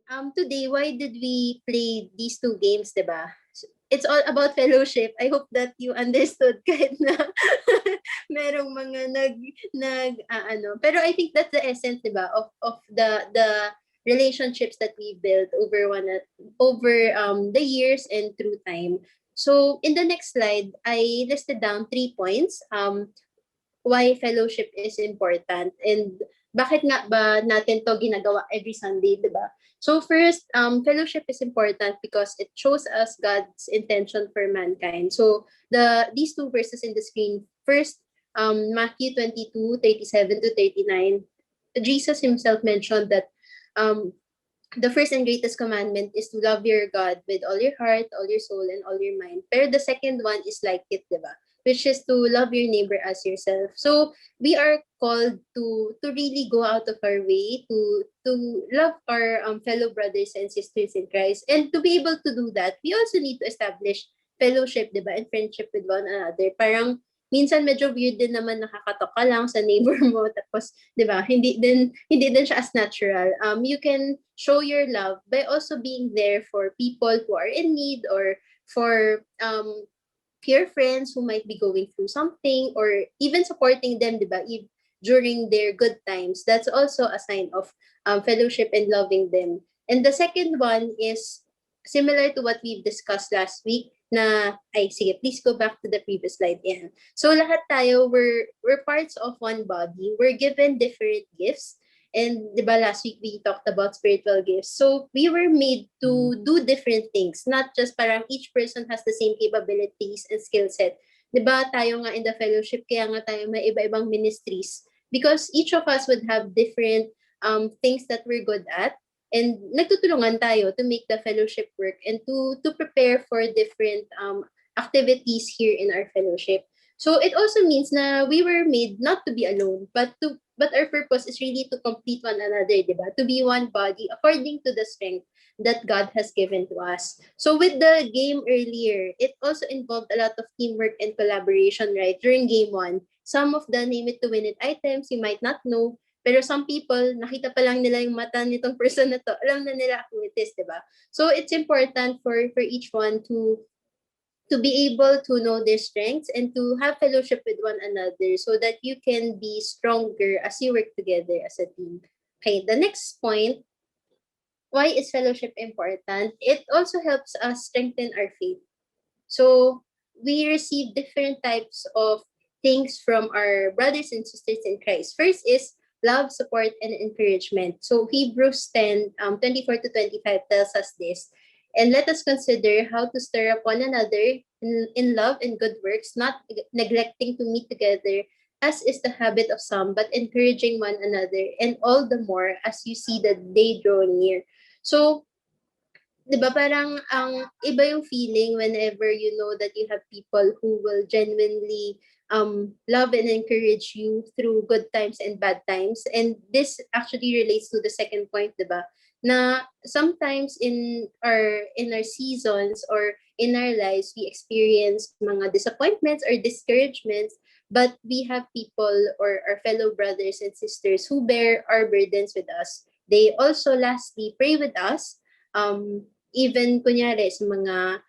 Today, why did we play these two games, diba? It's all about fellowship. I hope that you understood kahit na merong mga ano. Pero I think that's the essence, diba, of the relationships that we built over the years and through time. So in the next slide, I listed down 3 points. Why fellowship is important and bakit nga ba natin to ginagawa every Sunday, di ba? So first, fellowship is important because it shows us God's intention for mankind. So these two verses in the screen, first, Matthew 22:37 to 39, Jesus himself mentioned that um, the first and greatest commandment is to love your God with all your heart, all your soul, and all your mind. Pero the second one is like it, diba? Which is to love your neighbor as yourself. So we are called to really go out of our way to love our fellow brothers and sisters in Christ. And to be able to do that, we also need to establish fellowship, diba? And friendship with one another. Parang minsan medyo weird din naman nakakatok ka lang sa neighbor mo tapos 'di ba hindi din siya as natural. You can show your love by also being there for people who are in need or for your friends who might be going through something or even supporting them, 'di ba? During their good times. That's also a sign of fellowship and loving them. And the second one is similar to what we've discussed last week na, ay sige, please go back to the previous slide. Yan. So lahat tayo, we're parts of one body. We're given different gifts. And di ba last week we talked about spiritual gifts. So we were made to do different things. Not just parang each person has the same capabilities and skill set. Di ba tayo nga in the fellowship, kaya nga tayo may iba-ibang ministries. Because each of us would have different things that we're good at. And nagtutulungan tayo to make the fellowship work and to prepare for different activities here in our fellowship. So it also means na we were made not to be alone, but our purpose is really to complete one another, di ba? To be one body according to the strength that God has given to us. So with the game earlier, it also involved a lot of teamwork and collaboration, right? During game one, some of the name it to win it items you might not know, pero some people, nakita pa lang nila yung mata nitong person na to, alam na nila who it is, di ba? So it's important for each one to be able to know their strengths and to have fellowship with one another so that you can be stronger as you work together as a team. Okay, the next point, why is fellowship important? It also helps us strengthen our faith. So we receive different types of things from our brothers and sisters in Christ. First is love, support, and encouragement. So Hebrews 10, 24 to 25 tells us this. And let us consider how to stir up one another in love and good works, not neglecting to meet together, as is the habit of some, but encouraging one another, and all the more as you see the day draw near. So 'di ba parang ang iba yung feeling whenever you know that you have people who will genuinely love and encourage you through good times and bad times. And this actually relates to the second point, 'di ba? Na sometimes in our seasons or in our lives we experience mga disappointments or discouragements, but we have people or our fellow brothers and sisters who bear our burdens with us. They also lastly pray with us, even kunyari sa mga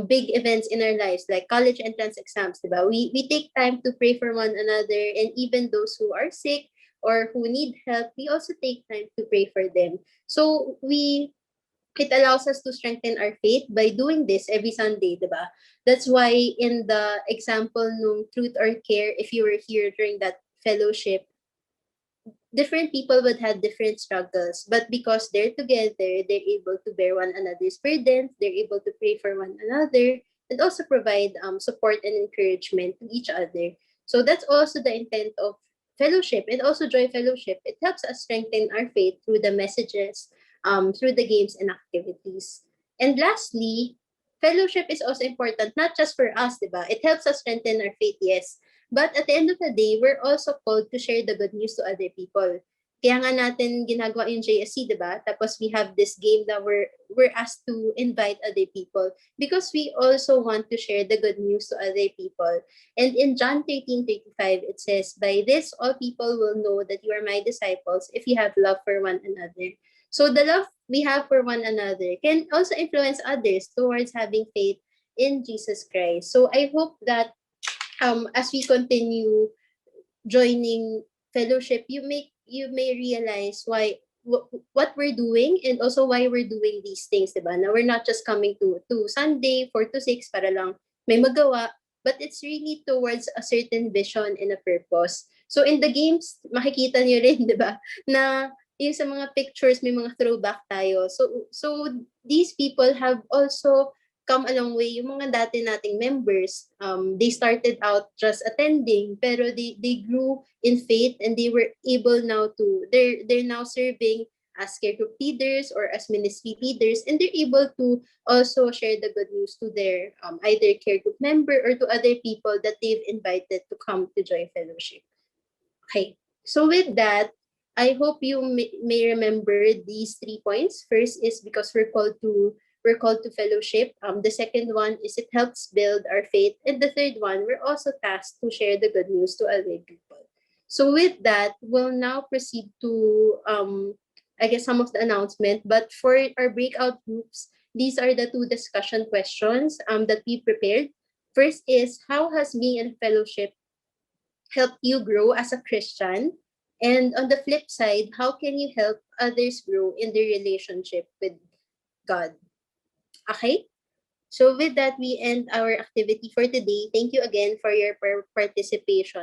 big events in our lives like college entrance exams, diba? We take time to pray for one another, and even those who are sick or who need help, we also take time to pray for them. So it allows us to strengthen our faith by doing this every Sunday, diba? That's why in the example nung Truth or Care, if you were here during that fellowship, different people would have different struggles, but because they're together, they're able to bear one another's burdens, they're able to pray for one another, and also provide support and encouragement to each other. So that's also the intent of fellowship and also joy fellowship. It helps us strengthen our faith through the messages, through the games and activities. And lastly, fellowship is also important, not just for us, diba? It helps us strengthen our faith, yes. But at the end of the day, we're also called to share the good news to other people. Kaya nga natin ginagawa yung JSC, di ba? Tapos we have this game that we're asked to invite other people because we also want to share the good news to other people. And in John 13:35, it says, "By this, all people will know that you are my disciples if you have love for one another." So the love we have for one another can also influence others towards having faith in Jesus Christ. So I hope that as we continue joining fellowship, you may realize what we're doing, and also why we're doing these things, diba? Now we're not just coming to Sunday 4 to 6 para lang may magawa, but it's really towards a certain vision and a purpose. So in the games, makikita niyo rin, diba, na yung sa mga pictures may mga throwback tayo. So these people have also come a long way. Yung mga dati nating members, they started out just attending, pero they grew in faith, and they were able now to, they're now serving as care group leaders or as ministry leaders, and they're able to also share the good news to their either care group member or to other people that they've invited to come to join fellowship. Okay, so with that, I hope you may remember these 3 points. First is because we're called to fellowship. The second one is it helps build our faith, and the third one, we're also tasked to share the good news to other people. So with that, we'll now proceed to I guess some of the announcement. But for our breakout groups, these are the 2 discussion questions that we prepared. First is, how has being in fellowship help you grow as a Christian? And on the flip side, how can you help others grow in their relationship with God? Okay? So with that, we end our activity for today. Thank you again for your participation.